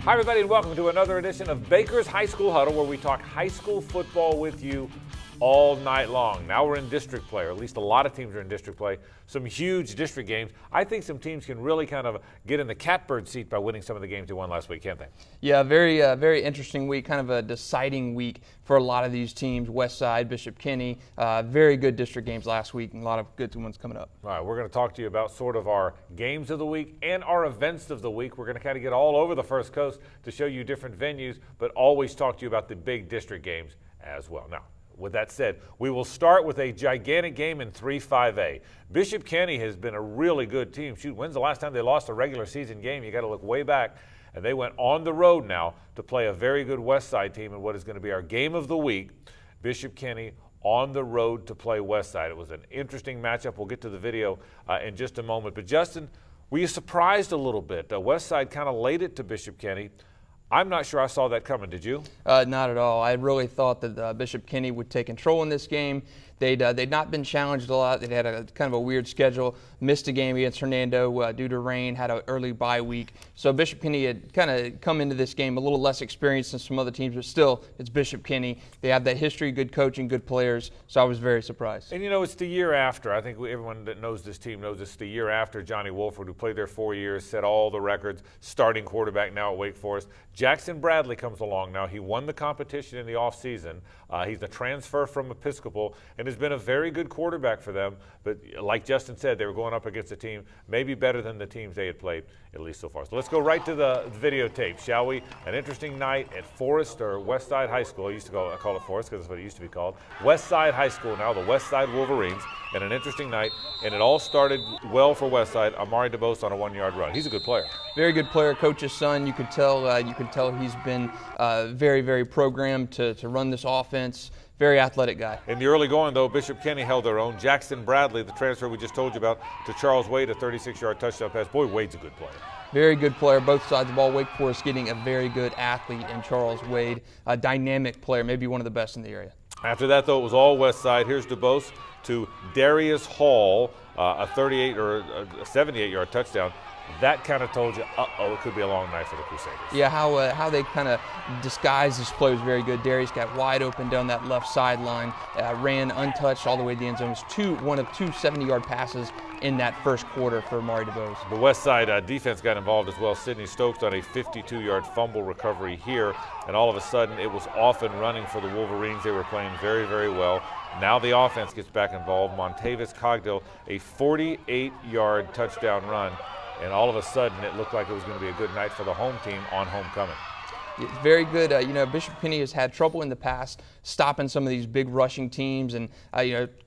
Hi, everybody, and welcome to another edition of Baker's High School Huddle, where we talk high school football with you all night long. Now we're in district play, or at least a lot of teams are in district play. Some huge district games. I think some teams can really kind of get in the catbird seat by winning some of the games they won last week, can't they? Yeah, very interesting week, kind of a deciding week for a lot of these teams. Westside, Bishop Kenny, very good district games last week, and a lot of good ones coming up. All right, we're going to talk to you about sort of our games of the week and our events of the week. We're going to kind of get all over the First Coast to show you different venues, but always talk to you about the big district games as well. Now, with that said, we will start with a gigantic game in 3-5A. Bishop Kenny has been a really good team. Shoot, when's the last time they lost a regular season game? You got to look way back. And they went on the road now to play a very good Westside team in what is going to be our game of the week. Bishop Kenny on the road to play Westside. It was an interesting matchup. We'll get to the video in just a moment. But Justin, were you surprised a little bit? Westside kind of laid it to Bishop Kenny. I'm not sure I saw that coming. Did you? Not at all. I really thought that Bishop Kenny would take control in this game. They'd not been challenged a lot. They'd had a kind of a weird schedule. Missed a game against Hernando due to rain. Had an early bye week. So Bishop Kenny had kind of come into this game a little less experienced than some other teams, but still, it's Bishop Kenny. They have that history, good coaching, good players. So I was very surprised. And you know, it's the year after. I think everyone that knows this team knows it's the year after Johnny Wolford, who played there 4 years, set all the records, starting quarterback now at Wake Forest. Jackson Bradley comes along now. He won the competition in the offseason. He's a transfer from Episcopal and has been a very good quarterback for them. But like Justin said, they were going up against a team maybe better than the teams they had played, at least so far. So let's go right to the videotape, shall we? An interesting night at Forest or Westside High School. I call it Forest because that's what it used to be called. Westside High School, now the Westside Wolverines. And an interesting night, and it all started well for Westside. Jamauri DeBose on a 1-yard run. He's a good player. Very good player, coach's son. You can tell he's been very programmed to run this offense. Very athletic guy. In the early going, though, Bishop Kenny held their own. Jackson Bradley, the transfer we just told you about, to Charles Wade, a 36-yard touchdown pass. Boy, Wade's a good player. Very good player, both sides of the ball. Wake Forest getting a very good athlete in Charles Wade, a dynamic player, maybe one of the best in the area. After that, though, it was all Westside. Here's DeBose to Darius Hall, a 38 or a 78-yard touchdown. That kind of told you, it could be a long night for the Crusaders. Yeah, how they kind of disguised this play was very good. Darius got wide open down that left sideline, ran untouched all the way to the end zone. It was one of two 70-yard passes in that first quarter for Jamauri DeBose. The Westside defense got involved as well. Sidney Stokes on a 52-yard fumble recovery here, and all of a sudden it was off and running for the Wolverines. They were playing very well. Now the offense gets back involved. Montavis Cogdill, a 48-yard touchdown run. And all of a sudden, it looked like it was going to be a good night for the home team on homecoming. It's very good. Bishop Kenny has had trouble in the past stopping some of these big rushing teams. And,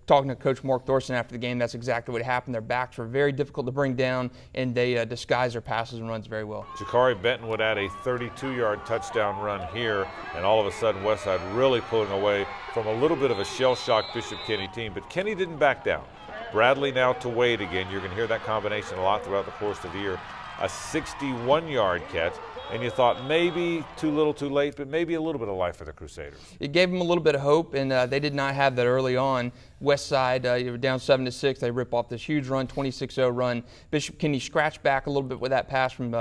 talking to Coach Mark Thorson after the game, that's exactly what happened. Their backs were very difficult to bring down, and they disguise their passes and runs very well. Jakari Benton would add a 32-yard touchdown run here. And all of a sudden, Westside really pulling away from a little bit of a shell-shocked Bishop Kenny team. But Kenny didn't back down. Bradley now to Wade again. You're going to hear that combination a lot throughout the course of the year. A 61-yard catch, and you thought maybe too little too late, but maybe a little bit of life for the Crusaders. It gave them a little bit of hope, and they did not have that early on. Westside, they were down 7-6. They rip off this huge run, 26-0 run. Bishop Kenny scratched back a little bit with that pass from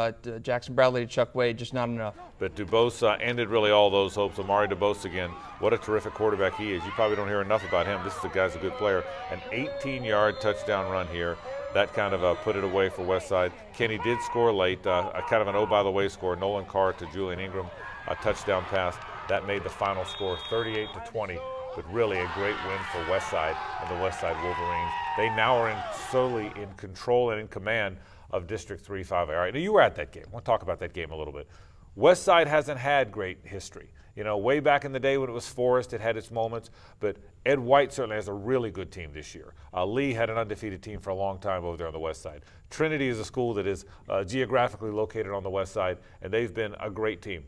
Jackson Bradley to Chuck Wade, just not enough. But DeBose ended really all those hopes. Jamauri DeBose again, what a terrific quarterback he is. You probably don't hear enough about him. This is a guy's a good player. An 18-yard touchdown run here. That kind of put it away for Westside. Kenny did score late, a kind of an oh-by-the-way score. Nolan Carr to Julian Ingram, a touchdown pass. That made the final score 38-20, but really a great win for Westside and the Westside Wolverines. They now are solely in control and in command of District 3-5A. All right, now you were at that game. I want to talk about that game a little bit. Westside hasn't had great history. You know, way back in the day when it was Forest, it had its moments, but Ed White certainly has a really good team this year. Lee had an undefeated team for a long time over there on the west side. Trinity is a school that is geographically located on the west side, and they've been a great team.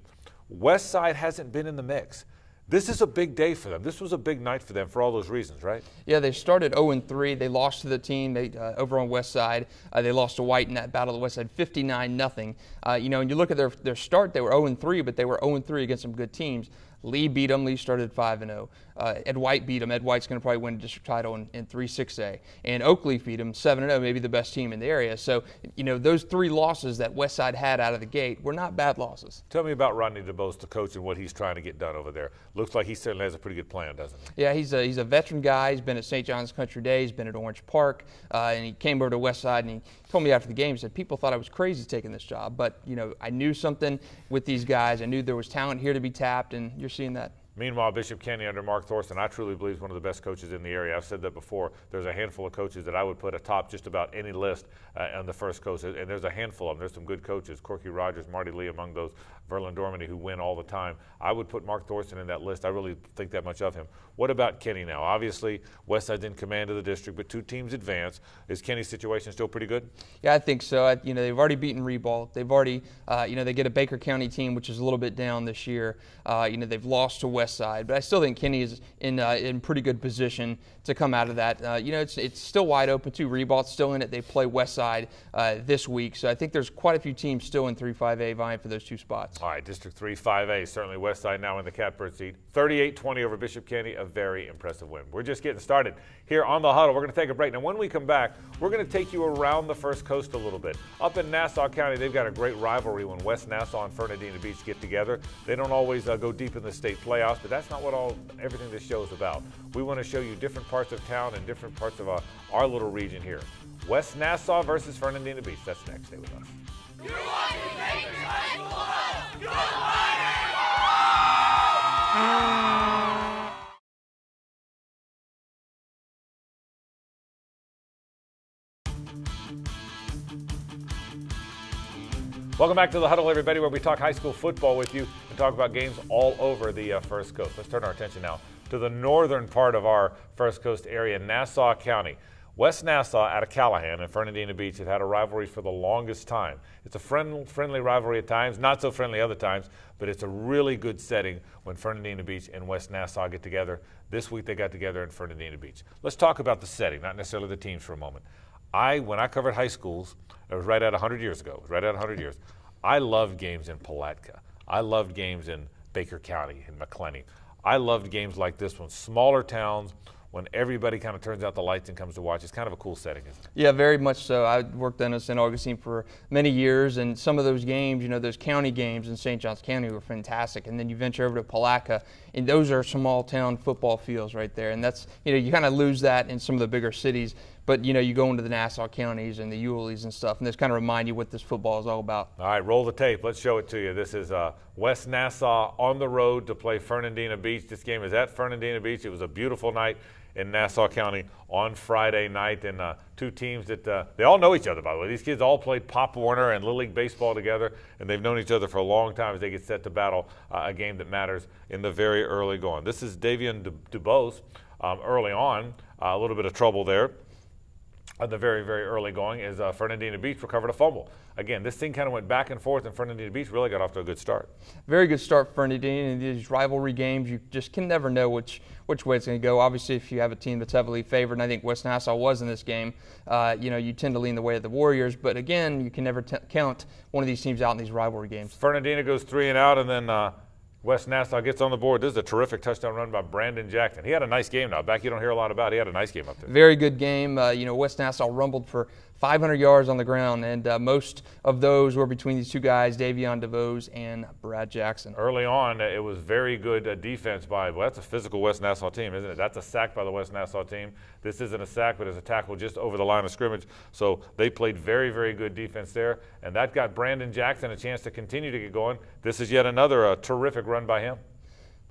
Westside hasn't been in the mix. This is a big day for them. This was a big night for them for all those reasons, right? Yeah, they started 0-3. They lost to the team over on West Side. They lost to White in that battle of the West Side, 59-0. And you look at their start, they were 0-3, but they were 0-3 against some good teams. Lee beat them. Lee started 5-0. Ed White beat them. Ed White's going to probably win the district title in 3-6A. And Oakley beat them 7-0, maybe the best team in the area. So, those 3 losses that Westside had out of the gate were not bad losses. Tell me about Rodney DeBose, the coach, and what he's trying to get done over there. Looks like he certainly has a pretty good plan, doesn't he? Yeah, he's a veteran guy. He's been at St. John's Country Day. He's been at Orange Park. And he came over to Westside, and he told me after the game, he said, people thought I was crazy taking this job. But, I knew something with these guys. I knew there was talent here to be tapped, and you're seeing that. Meanwhile, Bishop Kenny under Mark Thorson, I truly believe is one of the best coaches in the area. I've said that before. There's a handful of coaches that I would put atop just about any list on the first coast, and there's a handful of them. There's some good coaches, Corky Rogers, Marty Lee among those, Verlin Dormany, who win all the time. I would put Mark Thorson in that list. I really think that much of him. What about Kenny now? Obviously, Westside's in command of the district, but 2 teams advance. Is Kenny's situation still pretty good? Yeah, I think so. They've already beaten Ribault. They've already, they get a Baker County team, which is a little bit down this year. They've lost to Westside, but I still think Kenny is in pretty good position to come out of that. It's still wide open too. Ribault's still in it. They play Westside this week, so I think there's quite a few teams still in 3-5A vying for those 2 spots. All right, District 3 5A, certainly Westside now in the catbird seat. 38-20 over Bishop Kenny, a very impressive win. We're just getting started here on the Huddle. We're going to take a break. Now, when we come back, we're going to take you around the First Coast a little bit. Up in Nassau County, they've got a great rivalry when West Nassau and Fernandina Beach get together. They don't always go deep in the state playoffs, but that's not what everything this show is about. We want to show you different parts of town and different parts of our little region here. West Nassau versus Fernandina Beach. That's next. Stay with us. You're watching Baker's High School Huddle. You're Welcome back to the Huddle, everybody, where we talk high school football with you and talk about games all over the First Coast. Let's turn our attention now to the northern part of our First Coast area, Nassau County. West Nassau out of Callahan and Fernandina Beach have had a rivalry for the longest time. It's a friendly rivalry at times, not so friendly other times, but it's a really good setting when Fernandina Beach and West Nassau get together. This week they got together in Fernandina Beach. Let's talk about the setting, not necessarily the teams for a moment. When I covered high schools, it was right at 100 years ago. It was right at 100 years. I loved games in Palatka. I loved games in Baker County and McClenny. I loved games like this one, smaller towns, when everybody kind of turns out the lights and comes to watch. It's kind of a cool setting, isn't it? Yeah, very much so. I worked in St. Augustine for many years, and some of those games, those county games in St. Johns County were fantastic. And then you venture over to Palatka, and those are small town football fields right there. And that's, you kind of lose that in some of the bigger cities. But, you go into the Nassau counties and the Yulees and stuff, and this kind of remind you what this football is all about. All right, roll the tape. Let's show it to you. This is West Nassau on the road to play Fernandina Beach. This game is at Fernandina Beach. It was a beautiful night in Nassau County on Friday night, and 2 teams that they all know each other, by the way. These kids all played Pop Warner and Little League Baseball together, and they've known each other for a long time as they get set to battle a game that matters in the very early going. This is Davian DuBose early on, a little bit of trouble there. The very, very early going as Fernandina Beach recovered a fumble. Again, this thing kind of went back and forth, and Fernandina Beach really got off to a good start. Very good start for Fernandina. In these rivalry games, you just can never know which way it's going to go. Obviously, if you have a team that's heavily favored, and I think West Nassau was in this game, you tend to lean the way of the Warriors. But again, you can never count one of these teams out in these rivalry games. Fernandina goes 3 and out, and then West Nassau gets on the board. This is a terrific touchdown run by Brandon Jackson. He had a nice game now. Back you don't hear a lot about. He had a nice game up there. Very good game. West Nassau rumbled for 500 yards on the ground, and most of those were between these 2 guys, Davion DeVos and Brad Jackson. Early on, it was very good defense by, that's a physical West Nassau team, isn't it? That's a sack by the West Nassau team. This isn't a sack, but it's a tackle just over the line of scrimmage. So they played very, very good defense there, and that got Brandon Jackson a chance to continue to get going. This is yet another terrific run by him.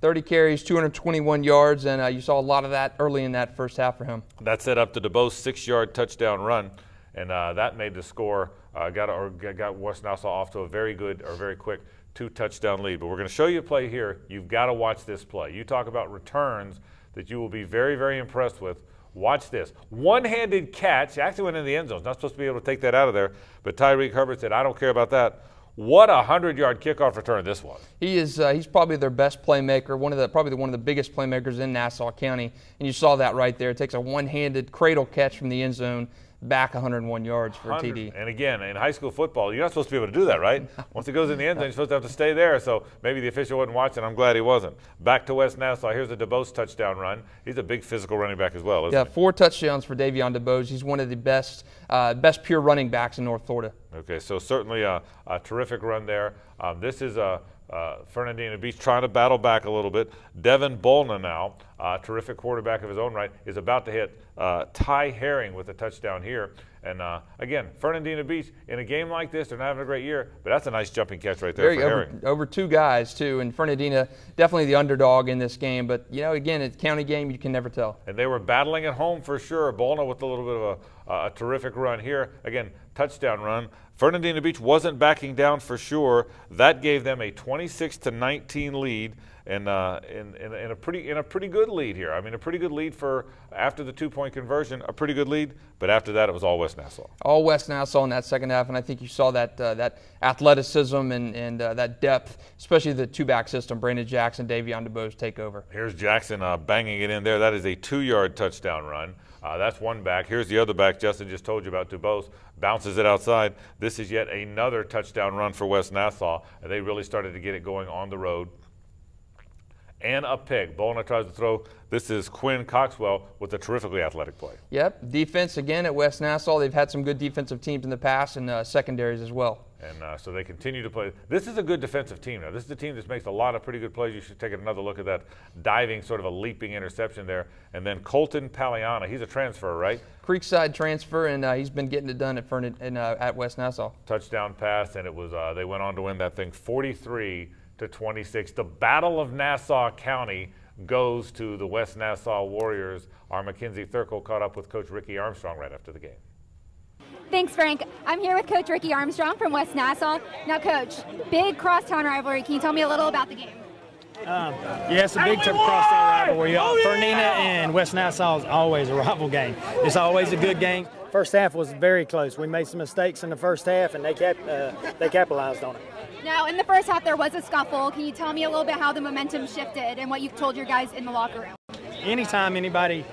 30 carries, 221 yards, and you saw a lot of that early in that first half for him. That set up the DeBose 6-yard touchdown run, and that made the score, got West Nassau off to a very good or very quick 2-touchdown lead. But we're going to show you a play here. You've got to watch this play. You talk about returns that you will be very, very impressed with. Watch this. One-handed catch, actually went in the end zone. Not supposed to be able to take that out of there, but Tyreek Herbert said, I don't care about that. What a 100-yard kickoff return this was. He's probably their best playmaker, probably one of the biggest playmakers in Nassau County, and you saw that right there. It takes a one-handed cradle catch from the end zone, back 101 yards for a TD. And again, in high school football, you're not supposed to be able to do that, right? Once it goes in the end zone, you're supposed to have to stay there. So maybe the official wasn't watching. I'm glad he wasn't. Back to West Nassau. Here's a DeBose touchdown run. He's a big physical running back as well, isn't he? 4 touchdowns for Davion DeBose. He's one of the best pure running backs in North Florida. Okay, so certainly a terrific run there. This is Fernandina Beach trying to battle back a little bit. Devin Bolna now, terrific quarterback of his own right, is about to hit Ty Herring with a touchdown here. And again, Fernandina Beach, in a game like this, they're not having a great year, but that's a nice jumping catch right there for Herring. Over 2 guys, too, and Fernandina definitely the underdog in this game. But, again, it's a county game, you can never tell. And they were battling at home for sure. Bolna with a little bit of a terrific run here. Again, touchdown run. Fernandina Beach wasn't backing down for sure. That gave them a 26-19 lead, and in a pretty good lead here. I mean, a pretty good lead for after the 2-point conversion, a pretty good lead. But after that, it was all West Nassau. All West Nassau in that second half, and I think you saw that that athleticism and that depth, especially the 2-back system. Brandon Jackson, Davion DeBose take over. Here's Jackson banging it in there. That is a 2-yard touchdown run. That's one back. Here's the other back Justin just told you about, DeBose. Bounces it outside. This is yet another touchdown run for West Nassau. And they really started to get it going on the road. And a pick. Bolna tries to throw. This is Quinn Coxwell with a terrifically athletic play. Yep. Defense again at West Nassau. They've had some good defensive teams in the past and secondaries as well. And so they continue to play. This is a good defensive team now. This is a team that makes a lot of pretty good plays. You should take another look at that diving, sort of a leaping interception there. And then Colton Paliana. He's a transfer, right? Creekside transfer, and he's been getting it done at West Nassau. Touchdown pass, and it was they went on to win that thing 43-26. The Battle of Nassau County goes to the West Nassau Warriors. Our Mackenzie Thurkel caught up with Coach Ricky Armstrong right after the game. Thanks, Frank. I'm here with Coach Ricky Armstrong from West Nassau. Now, Coach, big crosstown rivalry. Can you tell me a little about the game? Yeah, it's a big crosstown rivalry. Fernandina and West Nassau is always a rival game. It's always a good game. First half was very close. We made some mistakes in the first half, and they capitalized on it. Now, in the first half, there was a scuffle. Can you tell me a little bit how the momentum shifted and what you've told your guys in the locker room? Anytime anybody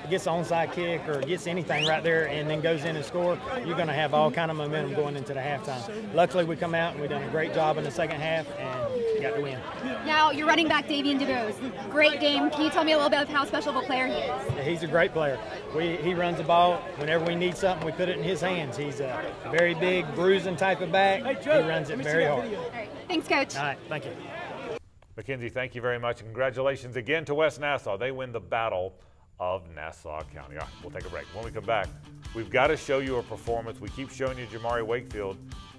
gets an onside kick or gets anything right there and then goes in and score, you're going to have all kind of momentum going into the halftime. Luckily, we come out and we've done a great job in the second half and got the win. Now, your running back, Davion DeBose, great game. Can you tell me a little bit of how special of a player he is? Yeah, he's a great player. He runs the ball. Whenever we need something, we put it in his hands. He's a very big, bruising type of back. He runs it very hard. All right. Thanks, Coach. All right. Thank you. Mackenzie, thank you very much. Congratulations again to West Nassau. They win the Battle of Nassau County. All right, we'll take a break. When we come back, we've got to show you a performance. We keep showing you Jamauri Wakefield.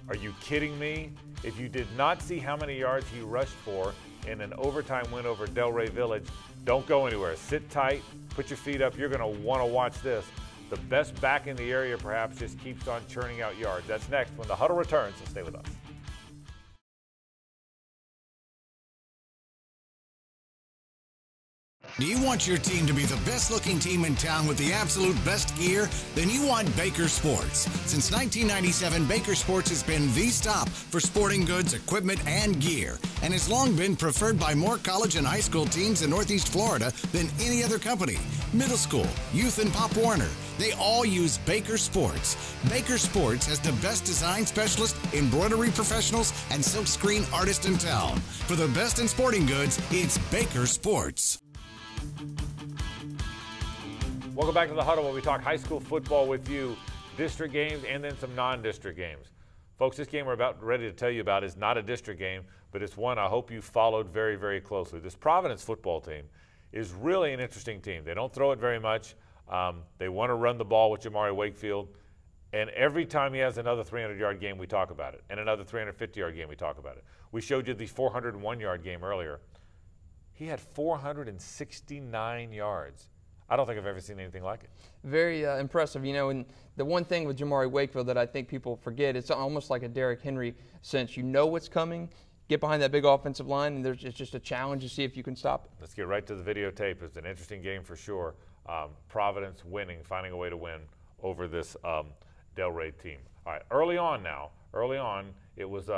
Are you kidding me? If you did not see how many yards he rushed for in an overtime win over Delray Village, don't go anywhere. Sit tight, put your feet up. You're going to want to watch this. The best back in the area perhaps just keeps on churning out yards. That's next when the Huddle returns, so stay with us. Do you want your team to be the best-looking team in town with the absolute best gear? Then you want Baker Sports. Since 1997, Baker Sports has been the stop for sporting goods, equipment, and gear, and has long been preferred by more college and high school teams in Northeast Florida than any other company. Middle school, youth, and Pop Warner, they all use Baker Sports. Baker Sports has the best design specialist, embroidery professionals, and silkscreen artists in town. For the best in sporting goods, it's Baker Sports. Welcome back to the Huddle, where we talk high school football with you, district games and then some non-district games. Folks, this game we're about ready to tell you about is not a district game, but it's one I hope you followed very, very closely. This Providence football team is really an interesting team. They don't throw it very much. They want to run the ball with Jamauri Wakefield. And every time he has another 300-yard game, we talk about it. And another 350-yard game, we talk about it. We showed you the 401-yard game earlier. He had 469 yards. I don't think I've ever seen anything like it. Very impressive. You know, and the one thing with Jamauri Wakefield that I think people forget, it's almost like a Derrick Henry sense. You know what's coming, get behind that big offensive line, and it's just a challenge to see if you can stop it. Let's get right to the videotape. It's an interesting game for sure. Providence winning, finding a way to win over this Delray team. All right, early on, it was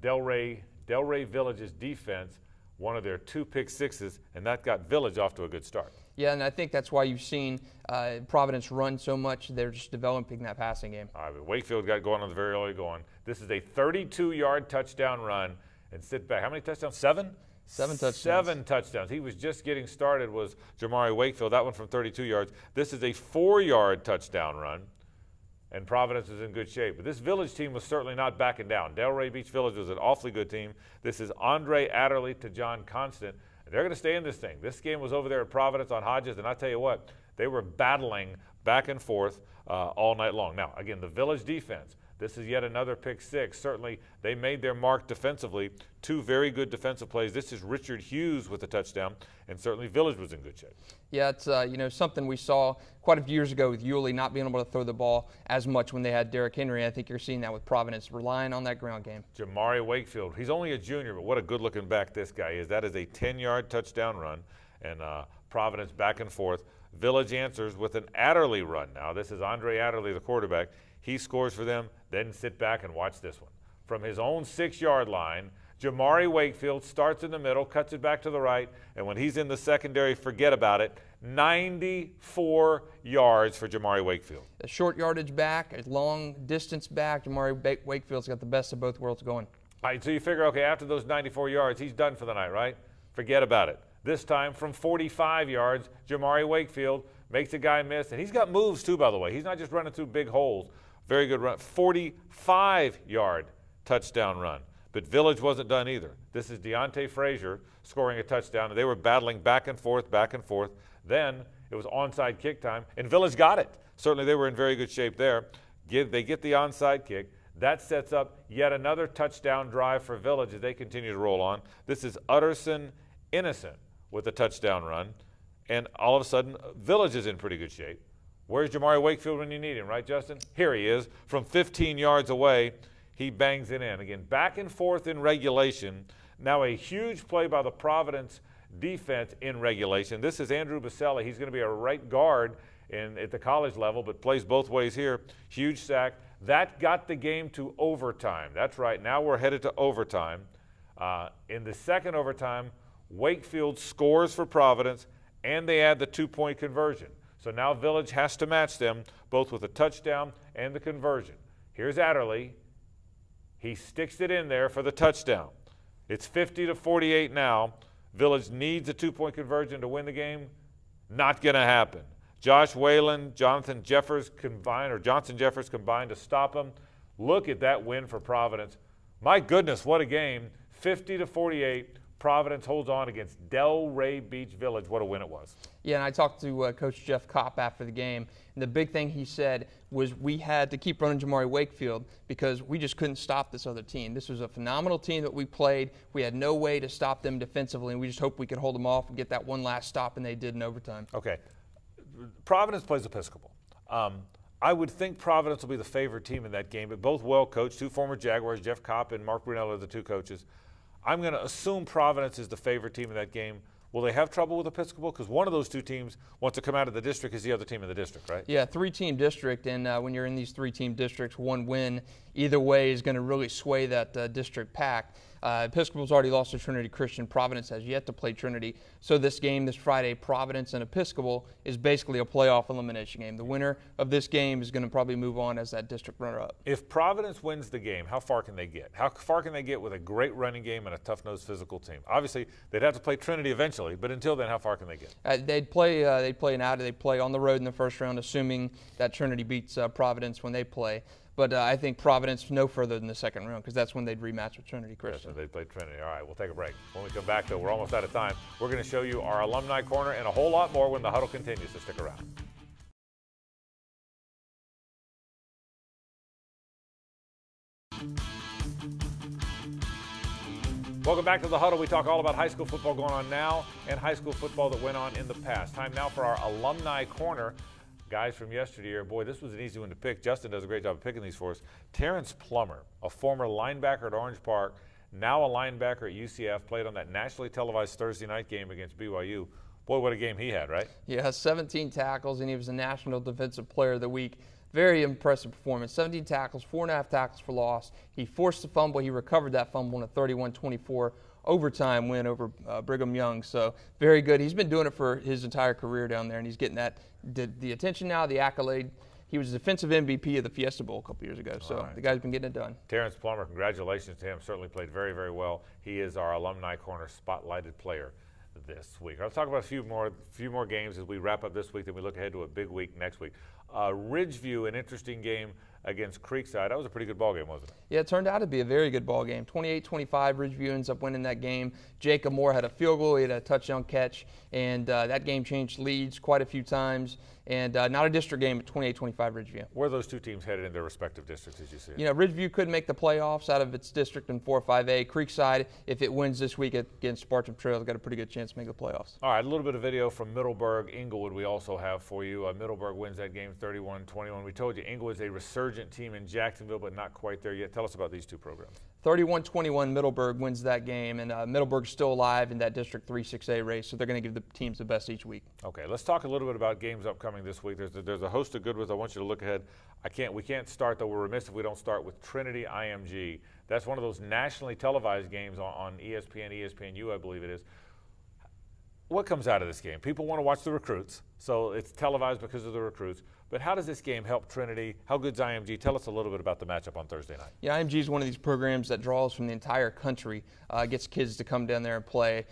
Delray Village's defense, one of their 2 pick sixes, and that got Village off to a good start. Yeah, and I think that's why you've seen Providence run so much. They're just developing that passing game. All right, Wakefield got going on the very early going. This is a 32-yard touchdown run. And sit back. How many touchdowns? 7? 7 touchdowns. 7 touchdowns. He was just getting started, was Jamauri Wakefield. That one from 32 yards. This is a 4-yard touchdown run, and Providence is in good shape. But this Village team was certainly not backing down. Delray Beach Village was an awfully good team. This is Andre Adderley to John Constant. And they're going to stay in this thing. This game was over there at Providence on Hodges, and I tell you what, they were battling back and forth all night long. Now, again, the Village defense. This is yet another pick six. Certainly, they made their mark defensively. 2 very good defensive plays. This is Richard Hughes with a touchdown, and certainly Village was in good shape. Yeah, it's something we saw quite a few years ago with Yulee not being able to throw the ball as much when they had Derrick Henry. I think you're seeing that with Providence, relying on that ground game. Jamauri Wakefield, he's only a junior, but what a good-looking back this guy is. That is a 10-yard touchdown run, and Providence back and forth. Village answers with an Adderley run now. This is Andre Adderley, the quarterback. He scores for them, then sit back and watch this one. From his own 6-yard line, Jamauri Wakefield starts in the middle, cuts it back to the right, and when he's in the secondary, forget about it. 94 yards for Jamauri Wakefield. A short yardage back, a long distance back. Jamauri Wakefield's got the best of both worlds going. All right, so you figure, okay, after those 94 yards, he's done for the night, right? Forget about it. This time from 45 yards, Jamauri Wakefield makes a guy miss, and he's got moves too, by the way. He's not just running through big holes. Very good run. 45-yard touchdown run. But Village wasn't done either. This is Deontay Frazier scoring a touchdown, and they were battling back and forth, back and forth. Then it was onside kick time, and Village got it. Certainly they were in very good shape there. They get the onside kick. That sets up yet another touchdown drive for Village as they continue to roll on. This is Utterson Innocent with a touchdown run, and all of a sudden Village is in pretty good shape. Where's Jamauri Wakefield when you need him, right, Justin? Here he is. From 15 yards away, he bangs it in. Again, back and forth in regulation. Now a huge play by the Providence defense in regulation. This is Andrew Baselli. He's going to be a right guard at the college level, but plays both ways here. Huge sack. That got the game to overtime. That's right. Now we're headed to overtime. In the second overtime, Wakefield scores for Providence, and they add the 2-point conversion. So now Village has to match them, both with a touchdown and the conversion. Here's Adderley. He sticks it in there for the touchdown. It's 50-48 now. Village needs a 2-point conversion to win the game. Not going to happen. Josh Whalen, Johnson Jeffers combined to stop him. Look at that win for Providence. My goodness, what a game. 50-48. Providence holds on against Delray Beach Village. What a win it was. Yeah, and I talked to Coach Jeff Kopp after the game, and the big thing he said was we had to keep running Jamauri Wakefield because we just couldn't stop this other team. This was a phenomenal team that we played. We had no way to stop them defensively, and we just hoped we could hold them off and get that one last stop, and they did in overtime. Okay. Providence plays Episcopal. I would think Providence will be the favored team in that game, but both well coached, 2 former Jaguars, Jeff Kopp and Mark Brunello are the 2 coaches. I'm going to assume Providence is the favorite team in that game. Will they have trouble with Episcopal? Because one of those 2 teams wants to come out of the district is the other team in the district, right? Yeah, 3-team district, and when you're in these 3-team districts, one win either way is going to really sway that district pack. Episcopal's already lost to Trinity Christian. Providence has yet to play Trinity. So this game this Friday, Providence and Episcopal, is basically a playoff elimination game. The winner of this game is going to probably move on as that district runner-up. If Providence wins the game, how far can they get? How far can they get with a great running game and a tough-nosed physical team? Obviously, they'd have to play Trinity eventually, but until then, how far can they get? They'd play on the road in the first round, assuming that Trinity beats Providence when they play. But I think Providence no further than the second round because that's when they'd rematch with Trinity Christian. Yes, they played Trinity. All right, we'll take a break. When we come back, though, we're almost out of time. We're going to show you our alumni corner and a whole lot more when the huddle continues, so stick around. Welcome back to the Huddle. We talk all about high school football going on now and high school football that went on in the past. Time now for our alumni corner. Guys from yesteryear, boy, this was an easy one to pick. Justin does a great job of picking these for us. Terrence Plummer, a former linebacker at Orange Park, now a linebacker at UCF, played on that nationally televised Thursday night game against BYU. Boy, what a game he had, right? Yeah, 17 tackles, and he was the National Defensive Player of the Week. Very impressive performance. 17 tackles, 4.5 tackles for loss. He forced the fumble. He recovered that fumble in a 31-24 overtime win over Brigham Young. So very good. He's been doing it for his entire career down there, and he's getting the attention now, the accolade. He was defensive MVP of the Fiesta Bowl a couple years ago, so the guy's been getting it done. Terrence Plummer, congratulations to him. Certainly played very, very well. He is our Alumni Corner spotlighted player this week. I'll talk about a few more games as we wrap up this week, then we look ahead to a big week next week. Ridgeview, an interesting game against Creekside. That was a pretty good ball game, wasn't it? Yeah, it turned out to be a very good ball game. 28-25, Ridgeview ends up winning that game. Jacob Moore had a field goal, he had a touchdown catch, and that game changed leads quite a few times. And not a district game at 28-25 Ridgeview. Where are those two teams headed in their respective districts as you see it? You know, Ridgeview could make the playoffs out of its district in 4-5A. Creekside, if it wins this week against Bartram Trail, has got a pretty good chance to make the playoffs. All right, a little bit of video from Middleburg, Inglewood we also have for you. Middleburg wins that game 31-21. We told you Inglewood is a resurgent team in Jacksonville, but not quite there yet. Tell us about these two programs. 31-21, Middleburg wins that game, and Middleburg's still alive in that District 3-6A race, so they're going to give the teams the best each week. Okay, let's talk a little bit about games upcoming this week. There's a host of good ones. I want you to look ahead. We can't start, though. We're remiss if we don't start with Trinity IMG. That's one of those nationally televised games on ESPN, ESPNU, I believe it is. What comes out of this game? People want to watch the recruits, so it's televised because of the recruits. But how does this game help Trinity? How good's IMG? Tell us a little bit about the matchup on Thursday night. Yeah, IMG is one of these programs that draws from the entire country, gets kids to come down there and play.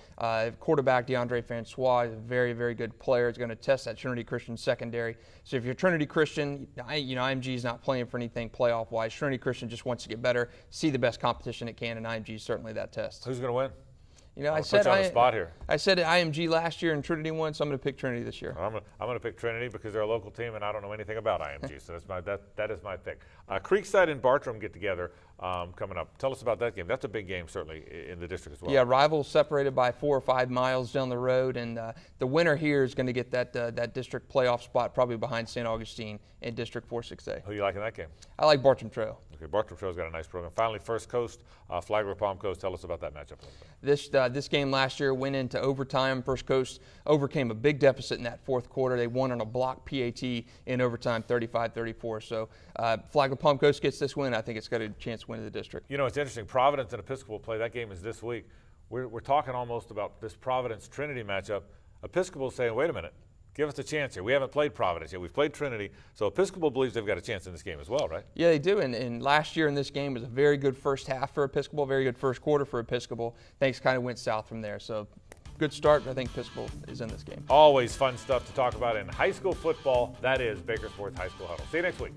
Quarterback DeAndre Francois is a very, very good player. He's going to test that Trinity Christian secondary. So if you're Trinity Christian, IMG is not playing for anything playoff-wise. Trinity Christian just wants to get better, see the best competition it can, and IMG is certainly that test. Who's going to win? You know, I said on the spot here. I said IMG last year and Trinity won, so I'm going to pick Trinity this year. I'm going to pick Trinity because they're a local team and I don't know anything about IMG, so that is my pick. Creekside and Bartram get together coming up. Tell us about that game. That's a big game certainly in the district as well. Yeah, rivals separated by 4 or 5 miles down the road, and the winner here is going to get that district playoff spot probably behind St. Augustine in District 4-6A. Who do you like in that game? I like Bartram Trail. Okay, Bartram Trail's got a nice program. Finally, First Coast, Flagler Palm Coast. Tell us about that matchup. This game last year went into overtime. First Coast overcame a big deficit in that fourth quarter. They won on a block PAT in overtime, 35-34. So Flagler Palm Coast gets this win. I think it's got a chance to win the district. You know, it's interesting. Providence and Episcopal play. That game is this week. We're talking almost about this Providence-Trinity matchup. Episcopal's saying, wait a minute. Give us a chance here. We haven't played Providence yet. We've played Trinity. So Episcopal believes they've got a chance in this game as well, right? Yeah, they do. And last year in this game was a very good first half for Episcopal, very good first quarter for Episcopal. Things kind of went south from there. So good start. I think Episcopal is in this game. Always fun stuff to talk about in high school football. That is Baker Sports High School Huddle. See you next week.